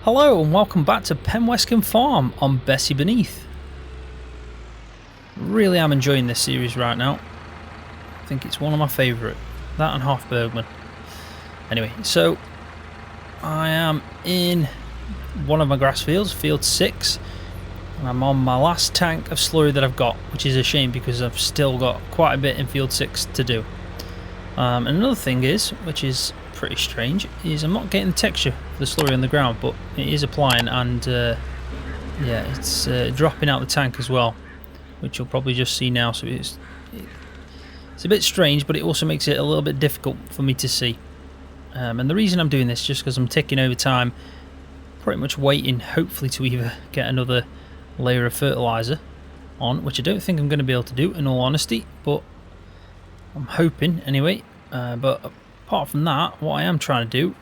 Hello and welcome back to Penwescombe Farm on Bessy Beneath. Really am enjoying this series right now. I think it's one of my favourite. That and Half Bergman. Anyway, so I am in one of my grass fields, field 6. And I'm on my last tank of slurry that I've got, which is a shame because I've still got quite a bit in field 6 to do. And another thing is, which is pretty strange, is I'm not getting the texture of the slurry on the ground, but it is applying, and yeah, it's dropping out the tank as well, which you'll probably just see now. So it's a bit strange, but it also makes it a little bit difficult for me to see. And the reason I'm doing this is just because I'm ticking over time, pretty much waiting hopefully to either get another layer of fertilizer on, which I don't think I'm going to be able to do in all honesty, but I'm hoping anyway. But apart from that, what I am trying to do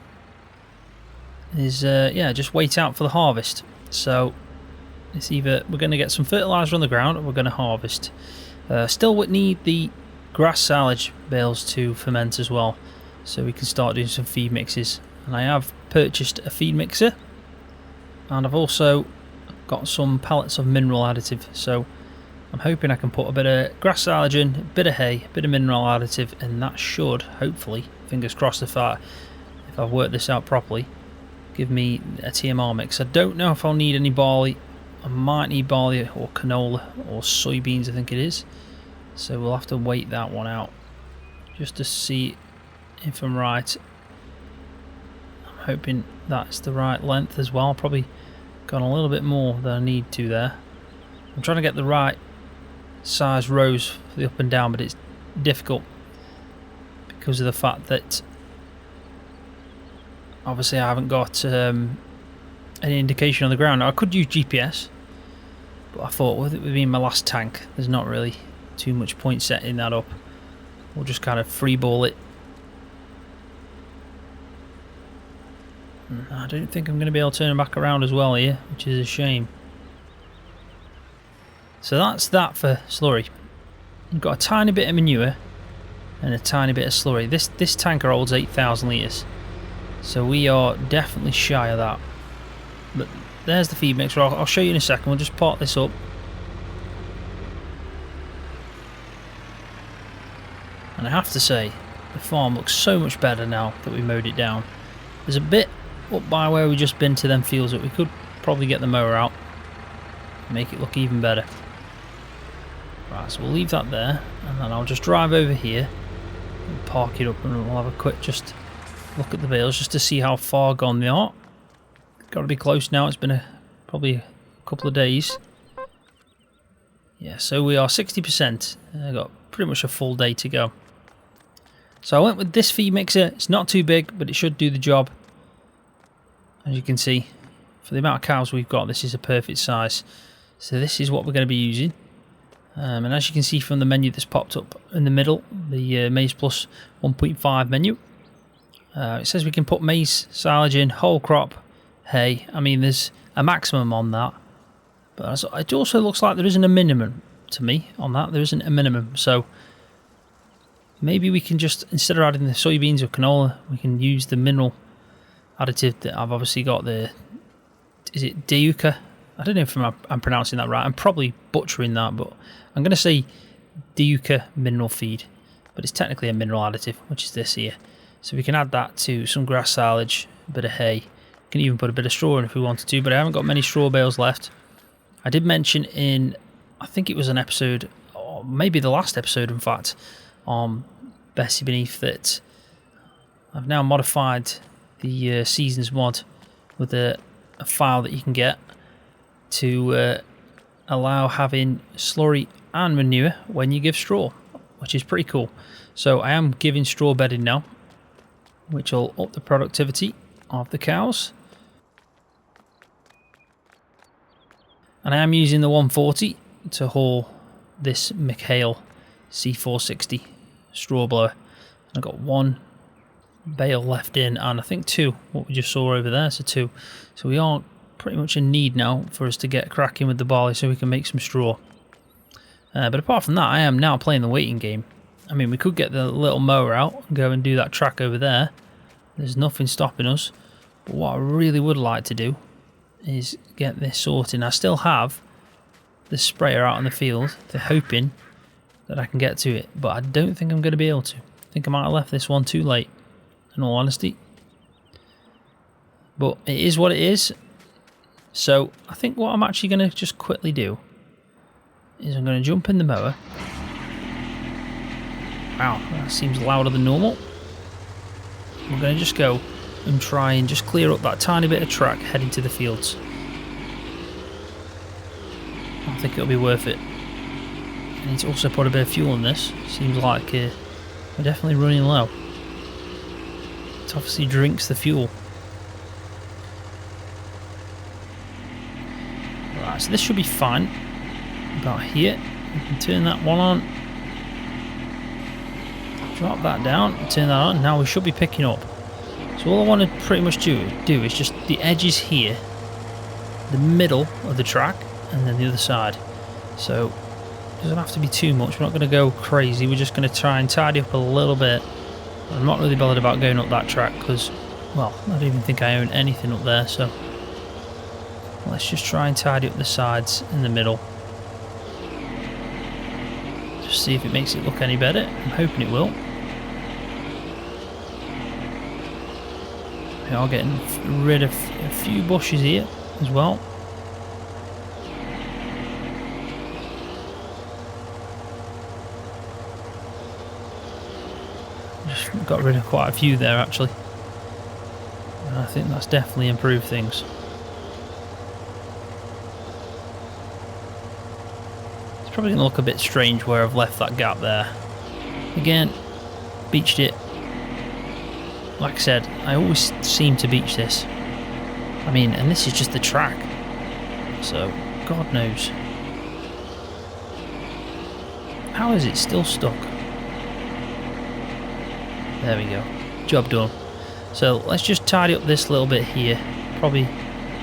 is yeah, just wait out for the harvest. So it's either we're going to get some fertilizer on the ground or we're going to harvest. Still would need the grass silage bales to ferment as well, so we can start doing some feed mixes. And I have purchased a feed mixer, and I've also got some pellets of mineral additive, so I'm hoping I can put a bit of grass silage in, a bit of hay, a bit of mineral additive, and that should, hopefully, fingers crossed if I've worked this out properly, give me a TMR mix. I don't know if I'll need any barley. I might need barley or canola or soybeans, I think it is. So we'll have to wait that one out just to see if I'm right. I'm hoping that's the right length as well. Probably gone a little bit more than I need to there. I'm trying to get the right size rows for the up and down, but it's difficult because of the fact that obviously I haven't got any indication on the ground. Now, I could use GPS, but I thought with it being my last tank, there's not really too much point setting that up. We'll just kind of freeball it. I don't think I'm going to be able to turn it back around as well here, which is a shame. So that's that for slurry. We've got a tiny bit of manure and a tiny bit of slurry. This tanker holds 8,000 litres, so we are definitely shy of that. But there's the feed mixer. I'll show you in a second. We'll just part this up. And I have to say, the farm looks so much better now that we mowed it down. There's a bit up by where we just been to them fields that we could probably get the mower out, make it look even better. Right, so we'll leave that there, and then I'll just drive over here and park it up, and we'll have a quick just look at the bales just to see how far gone they are. Got to be close now. It's been probably a couple of days. Yeah, so we are 60%. I've got pretty much a full day to go. So I went with this feed mixer. It's not too big, but it should do the job. As you can see, for the amount of cows we've got, this is a perfect size. So this is what we're going to be using. And as you can see from the menu that's popped up in the middle, the Maize Plus 1.5 menu, it says we can put maize silage in, whole crop, hay. I mean, there's a maximum on that, but it also looks like there isn't a minimum to me on that. There isn't a minimum, so maybe we can just, instead of adding the soybeans or canola, we can use the mineral additive that I've obviously got there. Is it Deuca? I don't know if I'm pronouncing that right. I'm probably butchering that, but I'm going to say Deuca mineral feed, but it's technically a mineral additive, which is this here. So we can add that to some grass silage, a bit of hay. We can even put a bit of straw in if we wanted to, but I haven't got many straw bales left. I did mention in, I think it was an episode, or maybe the last episode in fact, on Bessy Beneath, that I've now modified the Seasons mod with a file that you can get to allow having slurry and manure when you give straw, which is pretty cool. So I am giving straw bedding now, which will up the productivity of the cows. And I am using the 140 to haul this McHale C460 straw blower. I've got one bale left in, and I think two, what we just saw over there, so two. So we are pretty much in need now for us to get cracking with the barley so we can make some straw. But apart from that, I am now playing the waiting game. I mean, we could get the little mower out and go and do that track over there. There's nothing stopping us. But what I really would like to do is get this sorted. I still have the sprayer out in the field. They're hoping that I can get to it, but I don't think I'm going to be able to. I think I might have left this one too late, in all honesty. But it is what it is. So I think what I'm actually going to just quickly do is I'm going to jump in the mower. Wow, that seems louder than normal. We're going to just go and try and just clear up that tiny bit of track heading to the fields. I think it'll be worth it. I need to also put a bit of fuel in this. Seems like we're definitely running low. It obviously drinks the fuel. Right, so this should be fine. About here, we can turn that one on. Drop that down, turn that on. Now we should be picking up. So all I want to pretty much do is just the edges here, the middle of the track, and then the other side. So it doesn't have to be too much. We're not going to go crazy. We're just going to try and tidy up a little bit. I'm not really bothered about going up that track because, well, I don't even think I own anything up there. So let's just try and tidy up the sides in the middle. Just see if it makes it look any better. I'm hoping it will. We are getting rid of a few bushes here as well. Just got rid of quite a few there actually. And I think that's definitely improved things. It's probably going to look a bit strange where I've left that gap there. Again, beached it. Like I said, I always seem to beach this. I mean, and this is just the track. So, God knows. How is it still stuck? There we go. Job done. So, let's just tidy up this little bit here. Probably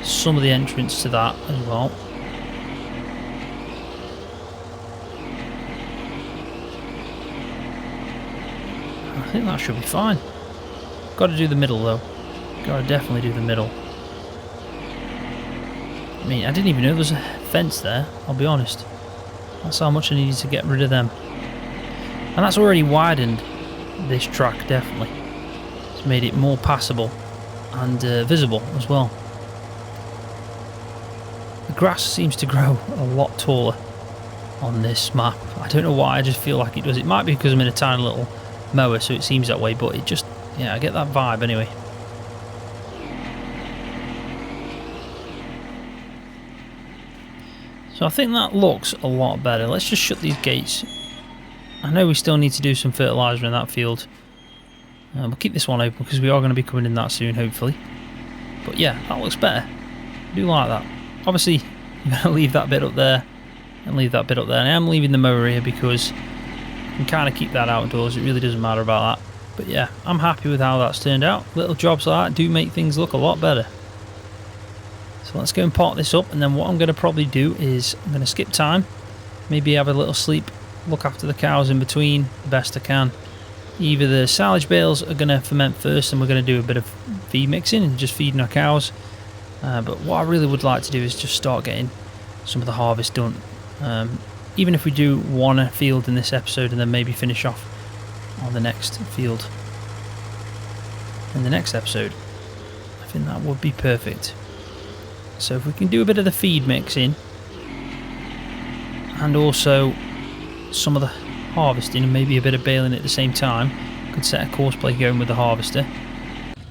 some of the entrance to that as well. I think that should be fine. Got to do the middle though. Got to definitely do the middle. I mean, I didn't even know there was a fence there, I'll be honest. That's how much I needed to get rid of them. And that's already widened this track, definitely. It's made it more passable and visible as well. The grass seems to grow a lot taller on this map. I don't know why, I just feel like it does. It might be because I'm in a tiny little mower, so it seems that way, but it just, yeah, I get that vibe anyway. So I think that looks a lot better. Let's just shut these gates. I know we still need to do some fertiliser in that field. We'll keep this one open because we are going to be coming in that soon, hopefully. But yeah, that looks better. I do like that. Obviously, I'm going to leave that bit up there and leave that bit up there. And I am leaving the mower here because I can kind of keep that outdoors. It really doesn't matter about that. But yeah, I'm happy with how that's turned out. Little jobs like that do make things look a lot better. So let's go and park this up, and then what I'm going to probably do is I'm going to skip time, maybe have a little sleep, look after the cows in between the best I can. Either the silage bales are going to ferment first and we're going to do a bit of feed mixing and just feeding our cows. But what I really would like to do is just start getting some of the harvest done. Even if we do one field in this episode and then maybe finish off on the next field in the next episode, I think that would be perfect. So if we can do a bit of the feed mixing and also some of the harvesting and maybe a bit of baling at the same time, could set a course play going with the harvester,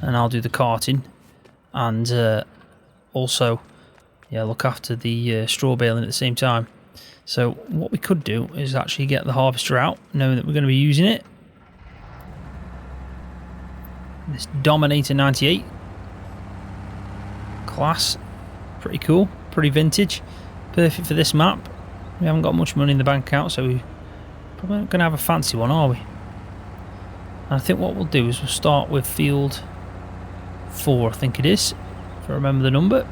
and I'll do the carting and also look after the straw baling at the same time. So what we could do is actually get the harvester out, knowing that we're going to be using it. This Dominator 98 class, pretty cool, pretty vintage, perfect for this map. We haven't got much money in the bank account, so we probably not going to have a fancy one, are we? And I think what we'll do is we'll start with field 4, I think it is, if I remember the number,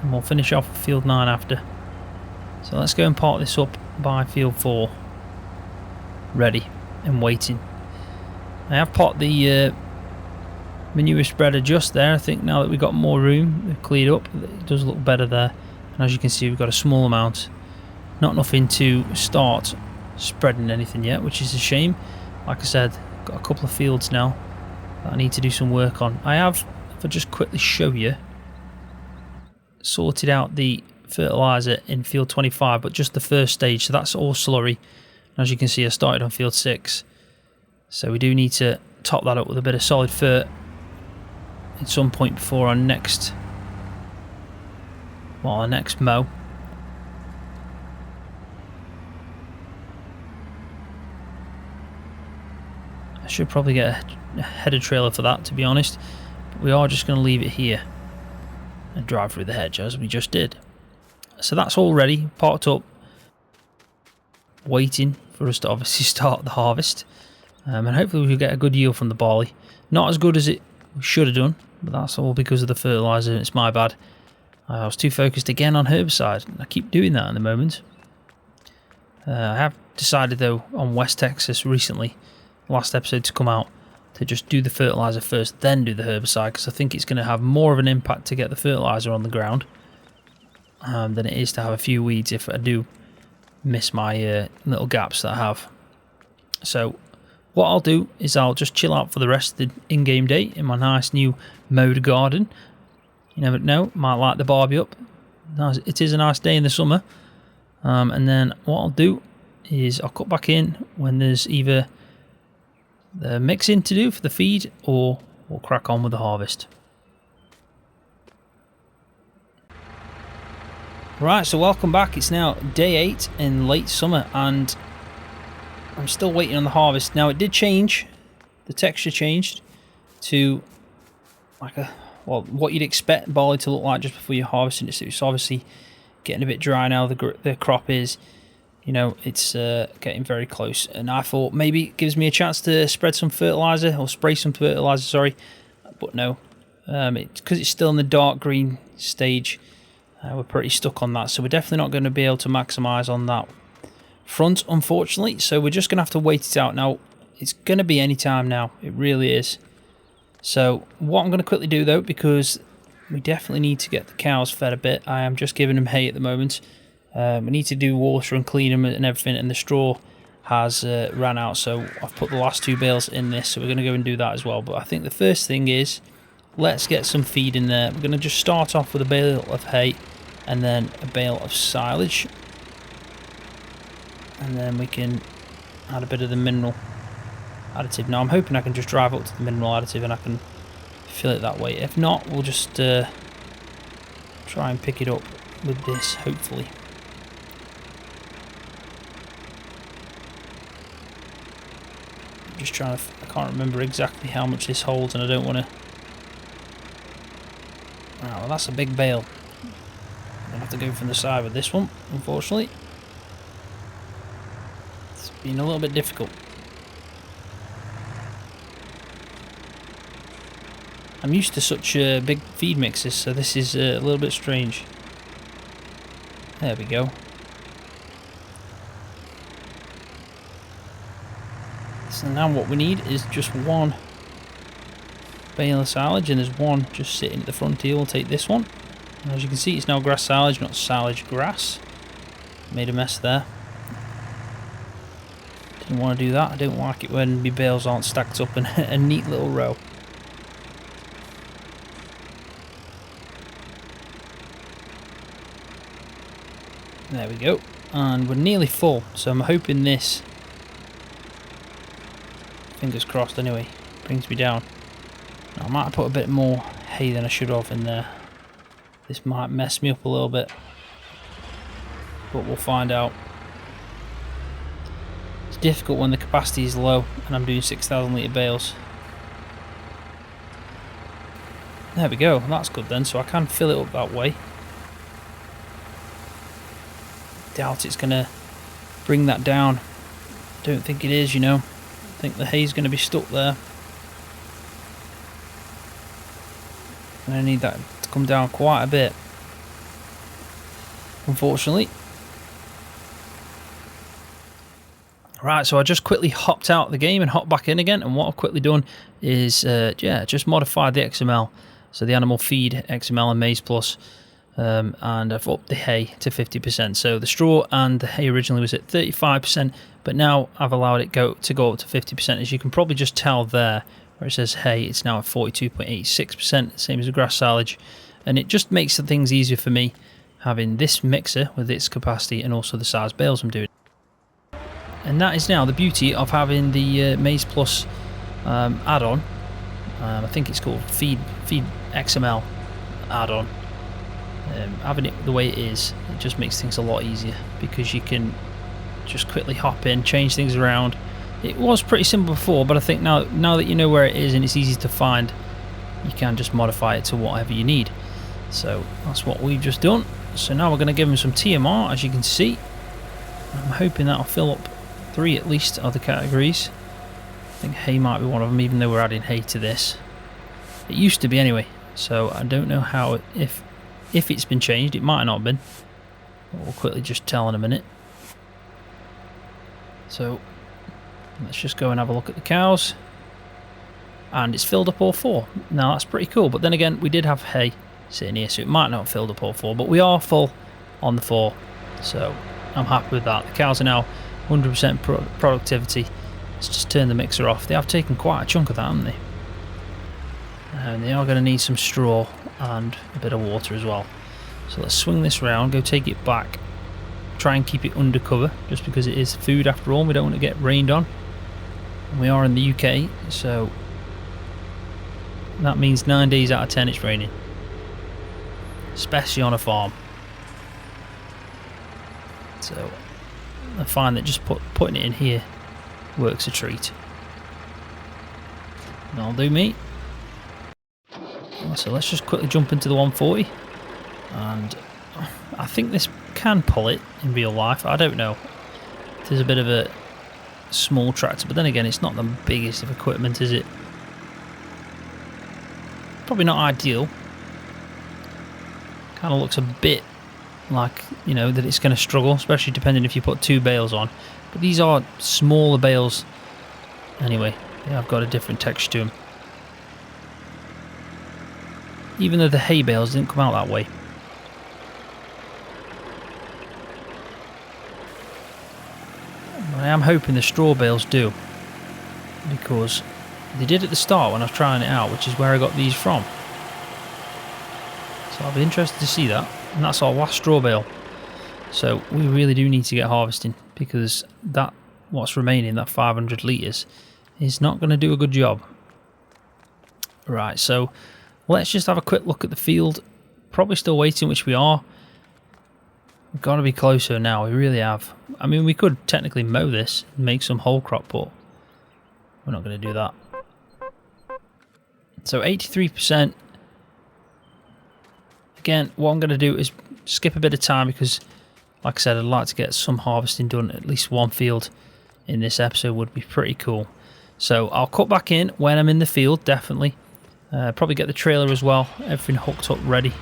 and we'll finish off with field 9 after. So let's go and park this up by field 4, ready and waiting. I have parked the manure spreader just there. I think now that we've got more room, we've cleared up, it does look better there. And as you can see, we've got a small amount, not nothing to start spreading anything yet, which is a shame. Like I said, got a couple of fields now that I need to do some work on. I have, if I just quickly show you, sorted out the fertilizer in field 25, but just the first stage, so that's all slurry. As you can see, I started on field 6, so we do need to top that up with a bit of solid fert at some point before our next mow. I should probably get a header trailer for that, to be honest, but we are just going to leave it here and drive through the hedge as we just did. So that's all ready, parked up, waiting for us to obviously start the harvest, and hopefully we'll get a good yield from the barley. Not as good as it should have done, but that's all because of the fertilizer. It's my bad. I was too focused again on herbicide. I keep doing that at the moment. I have decided though on West Texas recently, last episode to come out, to just do the fertilizer first, then do the herbicide, because I think it's going to have more of an impact to get the fertilizer on the ground than it is to have a few weeds if I do miss my little gaps that I have. So what I'll do is I'll just chill out for the rest of the in-game day in my nice new mowed garden. You never know, might light the barbie up. It is a nice day in the summer. And then what I'll do is I'll cut back in when there's either the mixing to do for the feed, or we'll crack on with the harvest. Right, so welcome back. It's now day 8 in late summer, and I'm still waiting on the harvest. Now it did change, the texture changed to like what you'd expect barley to look like just before you're harvesting it. So it's obviously getting a bit dry now. The crop is, you know, it's getting very close, and I thought maybe it gives me a chance to spread some fertilizer or spray some fertilizer, sorry, but no, because it's still in the dark green stage. We're pretty stuck on that, so we're definitely not going to be able to maximise on that front, unfortunately. So we're just going to have to wait it out. Now it's going to be any time now, it really is. So what I'm going to quickly do though, because we definitely need to get the cows fed a bit, I am just giving them hay at the moment. We need to do water and clean them and everything, and the straw has ran out, so I've put the last 2 bales in this, so we're going to go and do that as well. But I think the first thing is, let's get some feed in there. We're going to just start off with a bale of hay and then a bale of silage, and then we can add a bit of the mineral additive. Now I'm hoping I can just drive up to the mineral additive and I can fill it that way. If not, we'll just try and pick it up with this, hopefully. I'm just trying to, I can't remember exactly how much this holds, and I don't want to. Oh, well, that's a big bale. I'm going to have to go from the side with this one, unfortunately. It's been a little bit difficult. I'm used to such big feed mixes, so this is a little bit strange. There we go. So now what we need is just 1 bale of silage, and there's 1 just sitting at the front here. We'll take this one. And as you can see, it's now grass silage, not silage grass. Made a mess there. Didn't want to do that. I don't like it when my bales aren't stacked up in a neat little row. There we go. And we're nearly full, so I'm hoping this, fingers crossed anyway, brings me down. Now, I might have put a bit more hay than I should have in there. This might mess me up a little bit, but we'll find out. It's difficult when the capacity is low and I'm doing 6,000 litre bales. There we go, that's good then, so I can fill it up that way. Doubt it's going to bring that down. Don't think it is, you know. I think the hay's going to be stuck there. And I need that to come down quite a bit, unfortunately. Right, so I just quickly hopped out of the game and hopped back in again, and what I've quickly done is just modified the XML, so the animal feed XML and Maize Plus, and I've upped the hay to 50%. So the straw and the hay originally was at 35%, but now I've allowed it to go up to 50%. As you can probably just tell there where it says hay, it's now at 42.86%, same as the grass silage, and it just makes the things easier for me having this mixer with its capacity and also the size bales I'm doing. And that is now the beauty of having the Maize Plus add-on. I think it's called Feed XML add-on. Having it the way it is, it just makes things a lot easier because you can just quickly hop in, change things around. It was pretty simple before, but I think now that you know where it is and it's easy to find, you can just modify it to whatever you need. So that's what we've just done. So now we're going to give them some TMR, as you can see. I'm hoping that'll fill up 3 at least other categories. I think hay might be one of them, even though we're adding hay to this. It used to be anyway, so I don't know how if it's been changed. It might not have been. We'll quickly just tell in a minute. So let's just go and have a look at the cows, and it's filled up all 4. Now that's pretty cool, but then again we did have hay sitting here, so it might not have filled up all 4, but we are full on the 4, so I'm happy with that. The cows are now 100% productivity. Let's just turn the mixer off. They have taken quite a chunk of that, haven't they? And they are going to need some straw and a bit of water as well. So let's swing this round, go take it back, try and keep it under cover, just because it is food after all. We don't want to get rained on. And we are in the UK, so that means 9 days out of 10 it's raining, especially on a farm. So I find that just putting it in here works a treat. That'll do me. So let's just quickly jump into the 140, and I think this can pull it in real life. I don't know. There's a bit of a small tractor, but then again it's not the biggest of equipment, is it? Probably not ideal. Kind of looks a bit like, you know, that it's going to struggle, especially depending if you put 2 bales on. But these are smaller bales anyway. Yeah, I've got a different texture to them. Even though the hay bales didn't come out that way. I am hoping the straw bales do, because they did at the start when I was trying it out, which is where I got these from. So I'll be interested to see that. And that's our last straw bale. So we really do need to get harvesting, because that what's remaining, that 500 litres, is not going to do a good job. Right, so let's just have a quick look at the field. Probably still waiting, which we are. We've got to be closer now, we really have. I mean, we could technically mow this and make some whole crop, but we're not going to do that. So 83%. Again, what I'm going to do is skip a bit of time because, like I said, I'd like to get some harvesting done. At least one field in this episode would be pretty cool. So I'll cut back in when I'm in the field, definitely. Probably get the trailer as well, everything hooked up, ready.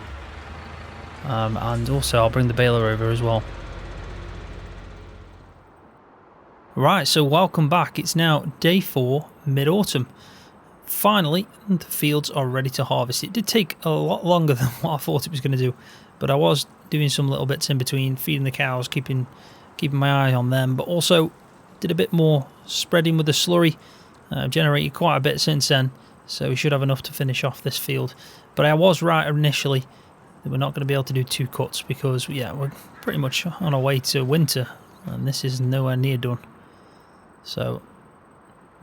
And also I'll bring the baler over as well. Right, so welcome back. It's now day 4, mid-autumn. Finally, the fields are ready to harvest. It did take a lot longer than what I thought it was going to do, but I was doing some little bits in between, feeding the cows, keeping my eye on them, but also did a bit more spreading with the slurry. Generated quite a bit since then, so we should have enough to finish off this field. But I was right initially that we're not going to be able to do 2 cuts because, yeah, we're pretty much on our way to winter, and this is nowhere near done. So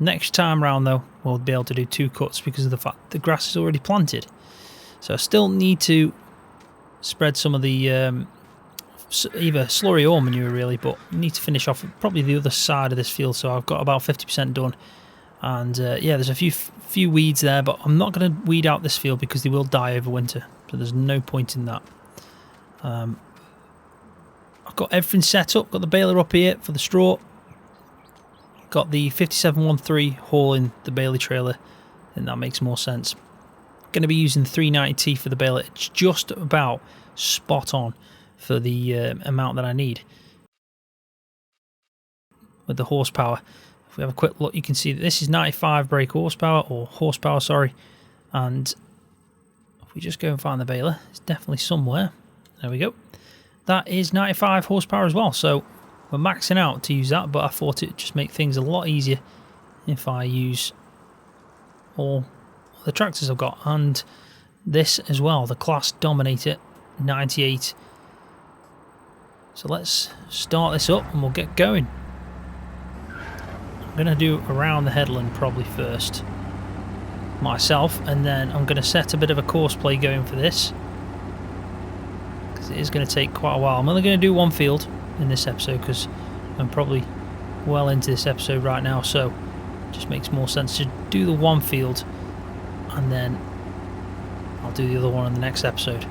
next time round though, we'll be able to do 2 cuts because of the fact the grass is already planted. So I still need to spread some of the either slurry or manure really, but I need to finish off probably the other side of this field. So I've got about 50% done, and yeah, there's a few weeds there, but I'm not going to weed out this field because they will die over winter, so there's no point in that. I've got everything set up, got the baler up here for the straw. Got the 5713 hauling the Bailey trailer, and that makes more sense. Going to be using 390T for the baler. It's just about spot on for the amount that I need. with the horsepower. If we have a quick look, you can see that this is 95 brake horsepower, or horsepower, sorry. And if we just go and find the baler, it's definitely somewhere. There we go. That is 95 horsepower as well. So we're maxing out to use that, but I thought it'd just make things a lot easier if I use all the tractors I've got. And this as well, the Class Dominator 98. So let's start this up and we'll get going. I'm going to do around the headland probably first myself, and then I'm going to set a bit of a course play going for this, because it is going to take quite a while. I'm only going to do one field in this episode because I'm probably well into this episode right now, so it just makes more sense to do the one field and then I'll do the other one in the next episode.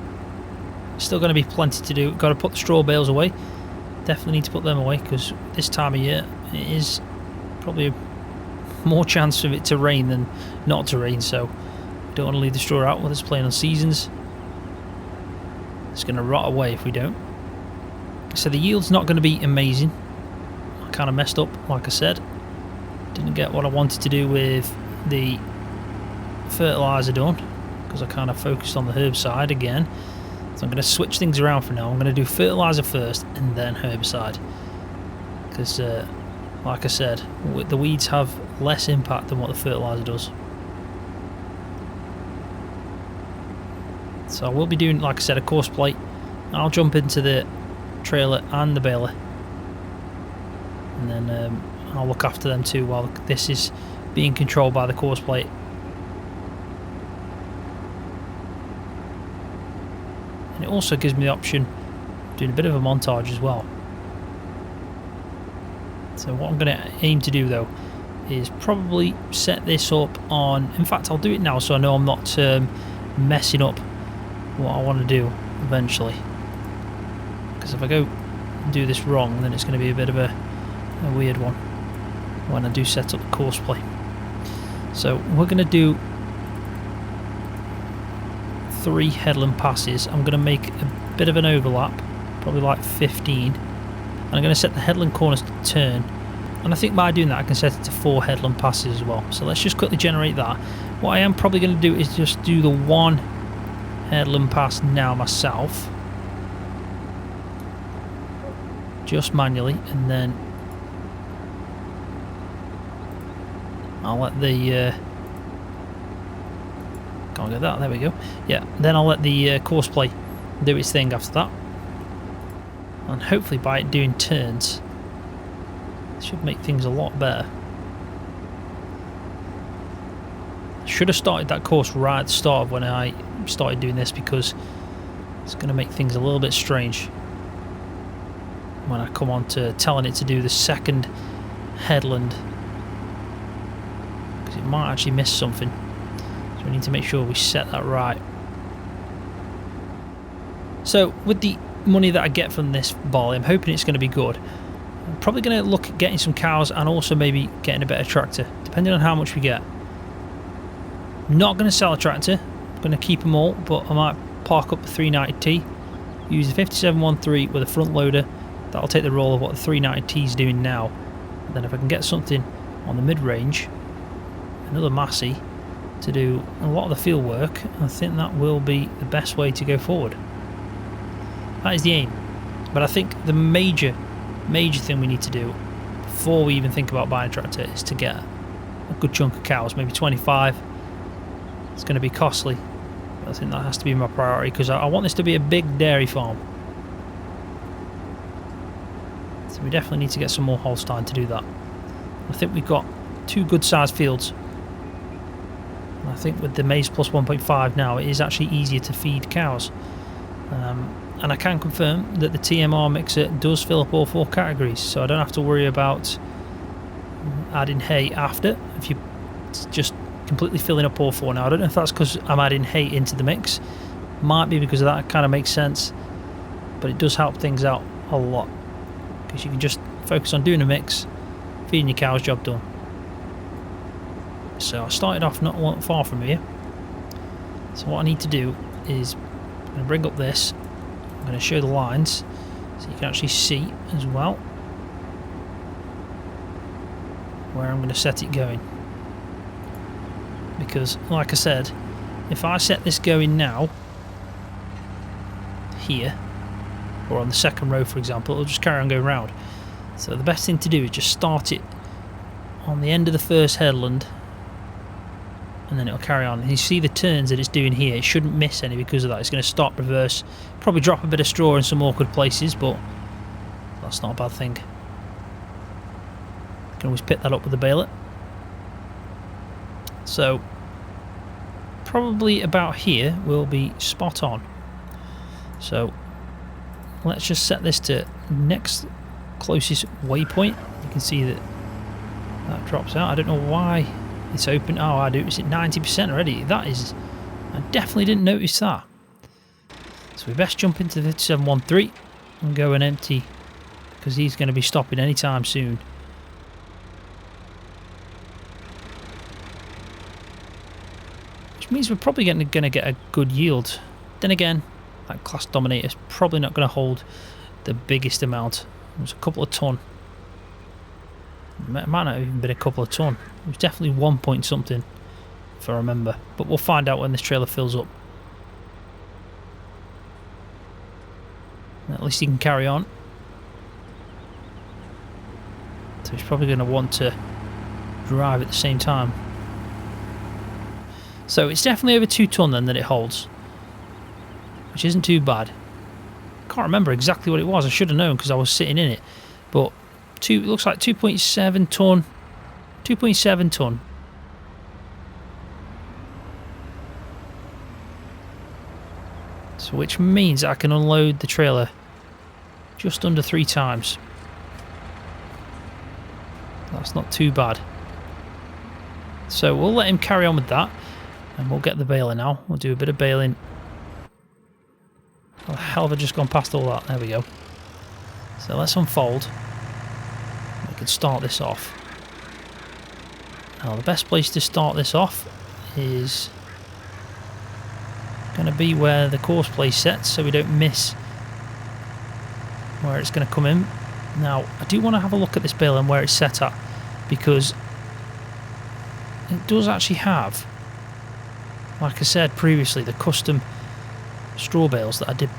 Still going to be plenty to do. Got to put the straw bales away. Definitely need to put them away because this time of year it is probably more chance of it to rain than not to rain, so don't want to leave the straw out while it's playing on seasons. It's going to rot away if we don't. So the yield's not going to be amazing. I kind of messed up, like I said. Didn't get what I wanted to do with the fertiliser done because I kind of focused on the herbicide again. So I'm going to switch things around for now. I'm going to do fertiliser first and then herbicide, because like I said, the weeds have less impact than what the fertiliser does. So I will be doing, like I said, a course plate. I'll jump into the trailer and the baler, and then I'll look after them too while this is being controlled by the course plate. And it also gives me the option of doing a bit of a montage as well. So what I'm going to aim to do though is probably set this up on, in fact I'll do it now so I know I'm not messing up what I want to do eventually, because if I go do this wrong then it's going to be a bit of a weird one when I do set up the course play. So we're going to do 3 headland passes. I'm going to make a bit of an overlap, probably like 15. And I'm going to set the headland corners to turn, and I think by doing that I can set it to 4 headland passes as well. So let's just quickly generate that. What I am probably going to do is just do the 1 headland pass now myself, just manually, and then I'll let the can't get that, there we go. Yeah, then I'll let the course play do its thing after that. And hopefully by it doing turns, it should make things a lot better. Should have started that course right at the start of when I started doing this, because it's going to make things a little bit strange when I come on to telling it to do the second headland, because it might actually miss something. So we need to make sure we set that right. So with the money that I get from this barley, I'm hoping it's going to be good. I'm probably going to look at getting some cows and also maybe getting a better tractor, depending on how much we get. Not going to sell a tractor, I'm going to keep them all, but I might park up the 390T, use the 5713 with a front loader. That'll take the role of what the 390T is doing now. And then if I can get something on the mid-range, another Massey, to do a lot of the field work, I think that will be the best way to go forward. That is the aim. But I think the major thing we need to do before we even think about buying a tractor is to get a good chunk of cows, maybe 25. It's going to be costly, but I think that has to be my priority, because I want this to be a big dairy farm. So we definitely need to get some more Holstein to do that. I think we've got 2 good sized fields. I think with the Maize Plus 1.5 now, it is actually easier to feed cows. And I can confirm that the TMR mixer does fill up all 4 categories, so I don't have to worry about adding hay after, if you're just completely filling up all 4 now. I don't know if that's because I'm adding hay into the mix. Might be because of that, it kind of makes sense. But it does help things out a lot, because you can just focus on doing a mix, feeding your cows, job done. So I started off not far from here. So what I need to do is I'm going to bring up this. I'm going to show the lines so you can actually see as well. where I'm going to set it going. Because, like I said, if I set this going now, here, or on the second row for example, it'll just carry on going round. So the best thing to do is just start it on the end of the first headland, and then it'll carry on. And you see the turns that it's doing here, it shouldn't miss any because of that. It's going to stop, reverse, probably drop a bit of straw in some awkward places, but that's not a bad thing. You can always pick that up with the baler. So probably about here will be spot on. So let's just set this to next closest waypoint. You can see that that drops out. I don't know why it's open. Oh, I do. It's at 90% already. That is, I definitely didn't notice that. So we best jump into the 5713 and go and empty, because he's going to be stopping anytime soon. Which means we're probably going to get a good yield. Then again, that class dominator is probably not going to hold the biggest amount. It was a couple of ton. It might not have even been a couple of ton. It was definitely 1 point something, if I remember. But we'll find out when this trailer fills up. At least he can carry on. So he's probably going to want to drive at the same time. So it's definitely over 2 ton then that it holds, which isn't too bad. Can't remember exactly what it was. I should have known because I was sitting in it. But it looks like 2.7 ton. 2.7 ton. So which means I can unload the trailer just under 3 times. That's not too bad. So we'll let him carry on with that, and we'll get the baler now. We'll do a bit of baling. How the hell have I just gone past all that? There we go. So let's unfold. We can start this off. Now the best place to start this off is going to be where the course play sets, so we don't miss where it's going to come in. Now I do want to have a look at this baler and where it's set at, because it does actually have, like I said previously, the custom straw bales that I did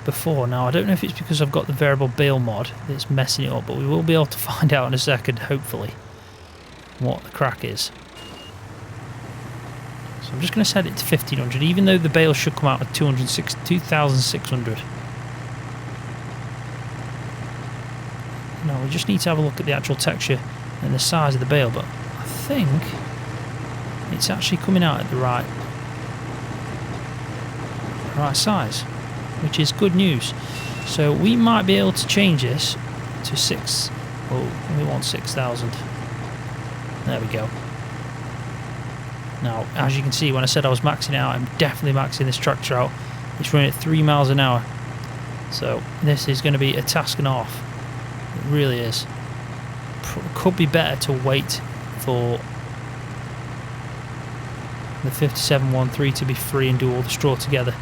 before. Now I don't know if it's because I've got the variable bale mod that's messing it up, but we will be able to find out in a second, hopefully, what the crack is. So I'm just going to set it to 1500, even though the bale should come out at 2,600. Now we just need to have a look at the actual texture and the size of the bale, but I think it's actually coming out at the right size, which is good news. So we might be able to change this to 6. Oh, we want 6,000. There we go. Now, as you can see, when I said I was maxing out, I'm definitely maxing this tractor out. It's running at 3 miles an hour. So this is going to be a task and a half. It really is. Could be better to wait for the 5713 to be free and do all the straw together.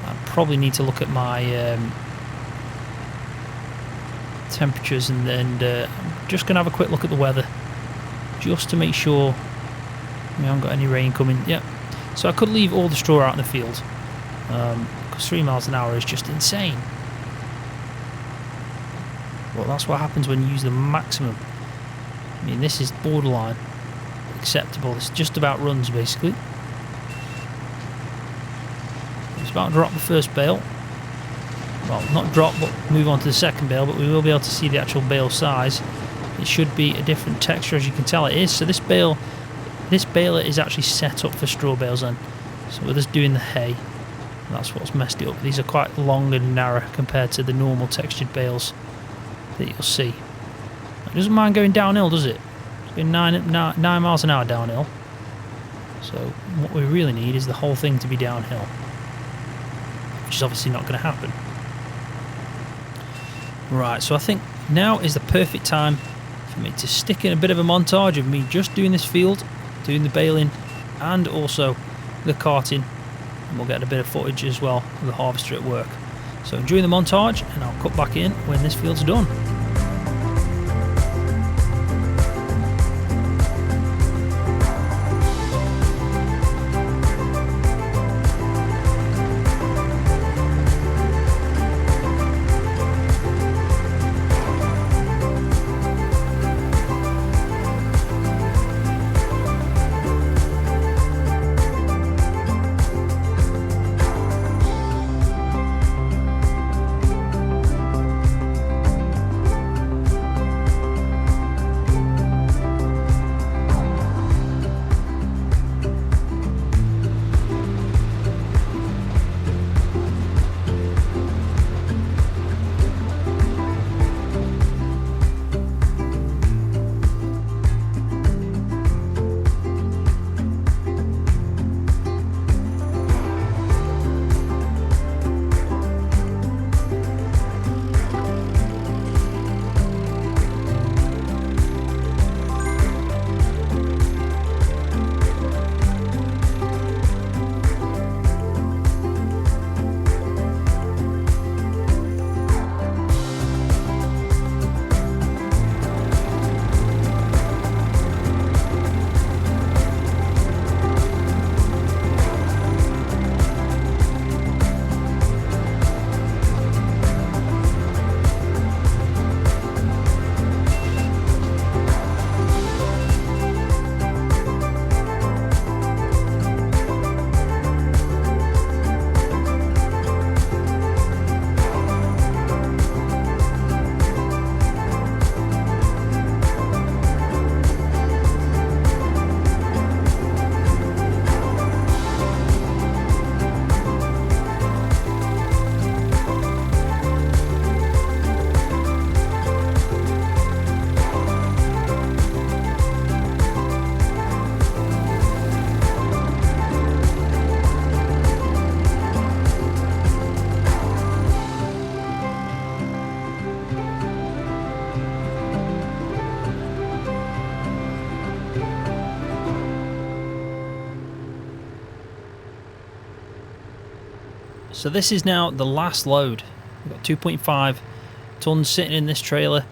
I probably need to look at my temperatures, and I'm just going to have a quick look at the weather just to make sure we haven't got any rain coming. Yep. So I could leave all the straw out in the field, because 3 miles an hour is just insane. Well, that's what happens when you use the maximum. I mean, this is borderline acceptable. This just about runs, basically. It's about to drop the first bale. Well, not drop, but move on to the second bale, but we will be able to see the actual bale size. It should be a different texture, as you can tell it is. So this baler is actually set up for straw bales then. So we're just doing the hay. That's what's messed it up. These are quite long and narrow compared to the normal textured bales that you'll see. It doesn't mind going downhill, does it? It's going 9 miles an hour downhill. So what we really need is the whole thing to be downhill, which is obviously not going to happen. Right, so I think now is the perfect time for me to stick in a bit of a montage of me just doing this field, doing the baling and also the carting, and we'll get a bit of footage as well of the harvester at work. So enjoy the montage, and I'll cut back in when this field's done. So this is now the last load. We've got 2.5 tons sitting in this trailer,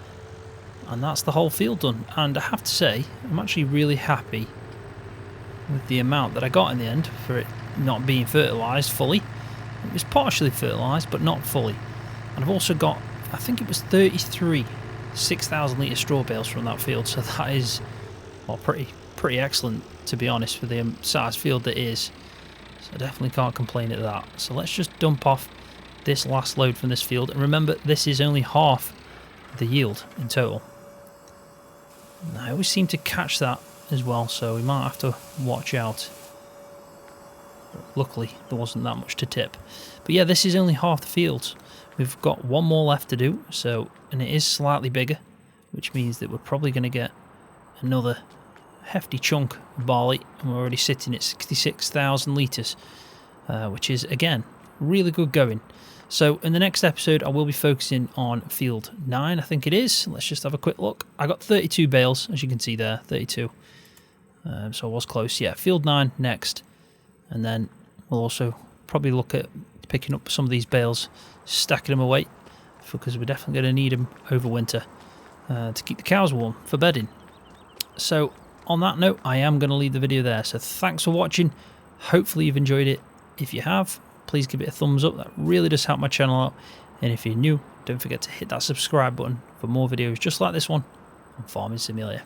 and that's the whole field done. And I have to say, I'm actually really happy with the amount that I got in the end for it not being fertilised fully. It was partially fertilised, but not fully. And I've also got, I think it was 33 6,000 litre straw bales from that field, so that is, well, pretty excellent, to be honest, for the size field that is. So I definitely can't complain at that. So let's just dump off this last load from this field, and remember, this is only half the yield in total. And I always seem to catch that as well, so we might have to watch out. Luckily, there wasn't that much to tip. But yeah, this is only half the field. We've got one more left to do, so, and it is slightly bigger, which means that we're probably going to get another hefty chunk of barley, and we're already sitting at 66,000 litres, which is, again, really good going. So in the next episode, I will be focusing on field 9, I think it is. Let's just have a quick look. I got 32 bales, as you can see there, 32. So I was close. Yeah, field 9 next. And then we'll also probably look at picking up some of these bales, stacking them away, because we're definitely going to need them over winter to keep the cows warm for bedding. So on that note, I am going to leave the video there. So thanks for watching. Hopefully you've enjoyed it. If you have, please give it a thumbs up. That really does help my channel out. And if you're new, don't forget to hit that subscribe button for more videos just like this one on Farming Simulator.